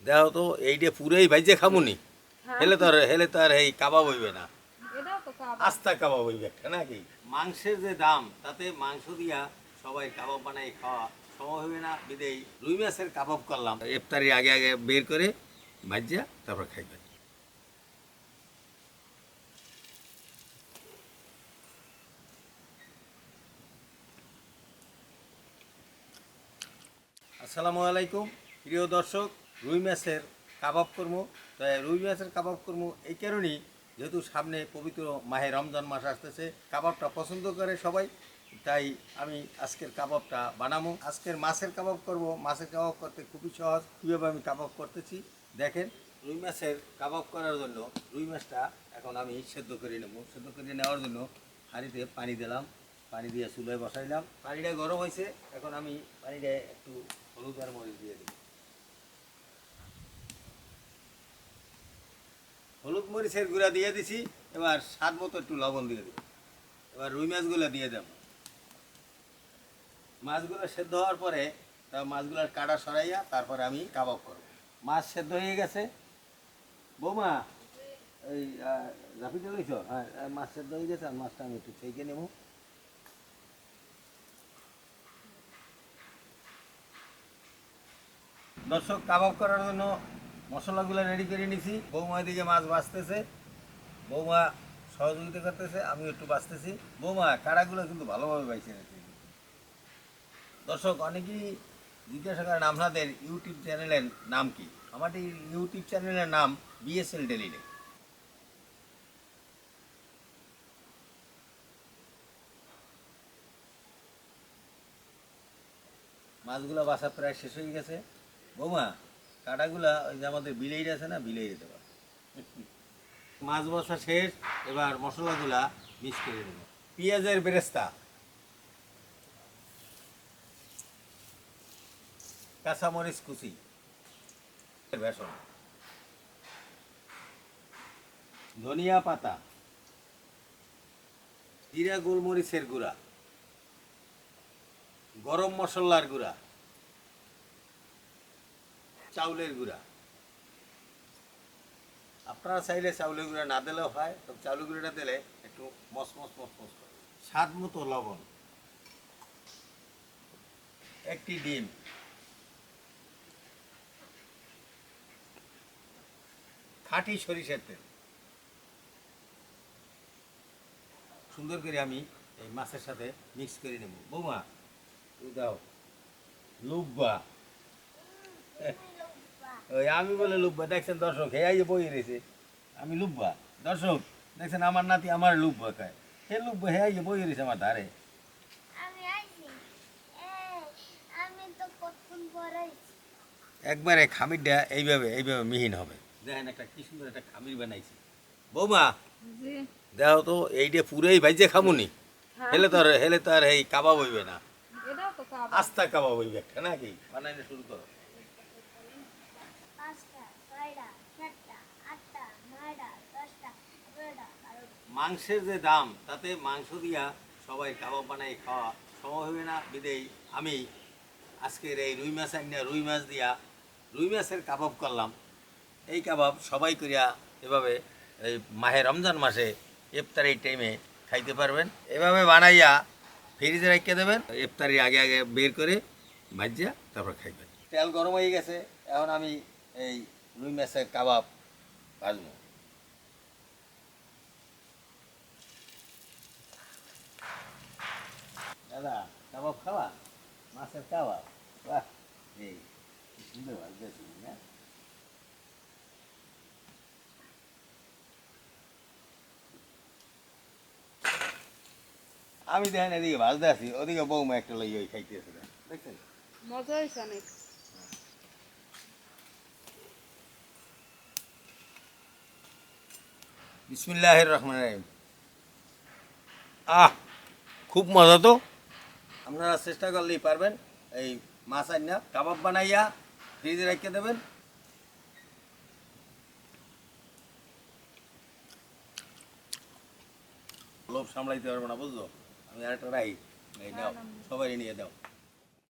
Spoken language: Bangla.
দেখো তো এইটা পুরোই ভাইজে খামুনি হেলে তো আর এই কাবাব হইবে না, আস্তা কাবাব হইবে একটা নাকি। মাংসের যে দাম তাতে মাংস দিয়া সবাই কাবাব বানাই খাওয়া সময় হইবে না, বিদেই রুই মাছের কাবাব করলাম ইফতারির আগে আগে বের করে ভাজ্যা তারপর খাইবেন। আসসালামু আলাইকুম প্রিয় দর্শক, রুই মাছের কাবাব করবো। তাই রুই মাছের কাবাব করবো এই কারণেই, যেহেতু সামনে পবিত্র মাহে রমজান মাস আসতেছে, কাবাবটা পছন্দ করে সবাই, তাই আমি আজকের কাবাবটা বানাবো। আজকের মাছের কাবাব করব। মাছের কাবাব করতে খুবই সহজ। কীভাবে আমি কাবাব করতেছি দেখেন। রুই মাছের কাবাব করার জন্য রুই মাছটা এখন আমি সেদ্ধ করে নেব। সেদ্ধ করে নেওয়ার জন্য হাঁড়িতে পানি দিলাম, পানি দিয়ে চুলায় বসাইলাম। পানিটা গরম হয়েছে, এখন আমি পানিটা একটু হলুদ আর মরিচ দিয়ে দিই। হলুদ মরিচের গুঁড়া দিয়ে দিছি। এবার স্বাদ মতো একটু লবণ দিয়ে দিই। এবার রুই মাছগুলো দিয়ে দেব। মাছগুলো সেদ্ধ হওয়ার পরে মাছগুলোর কাঁটা সরাইয়া তারপরে আমি কাবাব করব। মাছ সেদ্ধ হয়ে গেছে। বৌমা এই ঝাঁপিতে লইছ? হ্যাঁ, মাছ সেদ্ধ হয়ে গেছে। আর মাছটা আমি একটু ছেঁকে নেব। দর্শক, কাবাব করার জন্য মশলাগুলো রেডি করে নিছি। বৌমা এদিকে মাছ ভাজতেছে, বৌমা সহযোগিতা করতেছে, আমি একটু বাঁচতেছি। বৌমা কাঁটাগুলো কিন্তু ভালোভাবে বাইছে নিয়েছে। দর্শক, অনেকেই জিজ্ঞাসা করেন আপনাদের ইউটিউব চ্যানেলের নাম কি। আমাদের ইউটিউব চ্যানেলের নাম বিএসএল ডেলি। মাছগুলো বাসা প্রায় শেষ হয়ে গেছে। বৌমা কাঁটাগুলা ওই যে আমাদের বিলেই আছে না, বিলেই দিতে পারে। মাছ বসা শেষ, এবার মশলাগুলা মিক্স করে দেব। পেঁয়াজের বেরেস্তা, কাঁচামরিচ কুচি, বেসন, ধনিয়া পাতা, জিরা গোলমরিচের গুঁড়া, গরম মশলার গুঁড়া, চাউলের গুঁড়া। আপনারা চাইলে চাউলের গুঁড়া না দিলেও হয়, তবে চাউলের গুঁড়াটা দিলে একটু মসমস মসমস করে। স্বাদ মতো লবণ, একটি ডিম, খাঁটি সরিষার তেল। সুন্দর করে আমি এই মাছের সাথে মিক্স করে নেব। বৌমা তুই দাও। লুব্বা, ওই আমি বলে লুব্বা। দেখছেন দর্শক, হে আইয়ে বই রয়েছে আমি লুব্বা। দর্শক দেখছেন, আমার নাতি আমার লুব্বা খায়। হে লুব্বা, হে আইয়ে বই রয়েছে আমার ধারে। একবারে খামিরটা এইভাবে এইভাবে মিহিন হবে। দেখেন একটা কি সুন্দর একটা খামির বানাইছি। বৌমা দেখো তো, এইটা পুরোই ভাইজে খামুনি, হেলে তো আর এই কাবাব হইবে না, আস্তা কাবাব হইবে একটা নাকি। বানাইলে শুরু করো। মাংসের যে দাম তাতে মাংস দিয়া সবাই কাবাব বানাই খাওয়া সময় হইবে না, বিদেই আমি আজকের এই রুই মাছ আনিয়া রুই মাছ দিয়া রুই মাছের কাবাব করলাম। এই কাবাব সবাই করিয়া এভাবে এই মাহে রমজান মাসে ইফতারির টাইমে খাইতে পারবেন। এভাবে বানাইয়া ফ্রিজে রেখে দেবেন, ইফতারির আগে আগে বের করে ভাজিয়া তারপর খাইবেন। তেল গরম হয়ে গেছে, এখন আমি এই রুই মাছের কাবাব ভাজবো। দাদা কাবাব খাওয়া, মাছের কাবাব, বাহ, এই সুন্দর ভাজতেছি না। আমি দেখেন এদিকে ভাজতে আছি, ওদিকে বৌমা একটা লই ওই খাইতেছে, দেখছেন মজা হয়েছে অনেক। বিসমিল্লাহির রহমানির রহিম। আহ, খুব মজা তো। আপনারা চেষ্টা করলেই পারবেন। এই মাছ আনিয়া কাবাব বানাইয়া ফ্রিজে রেখে দেবেন। লোভ সামলাইতে পারবো না, বুঝলো। আমি আরেকটা রাই, এই দাও, সবাই নিয়ে দাও।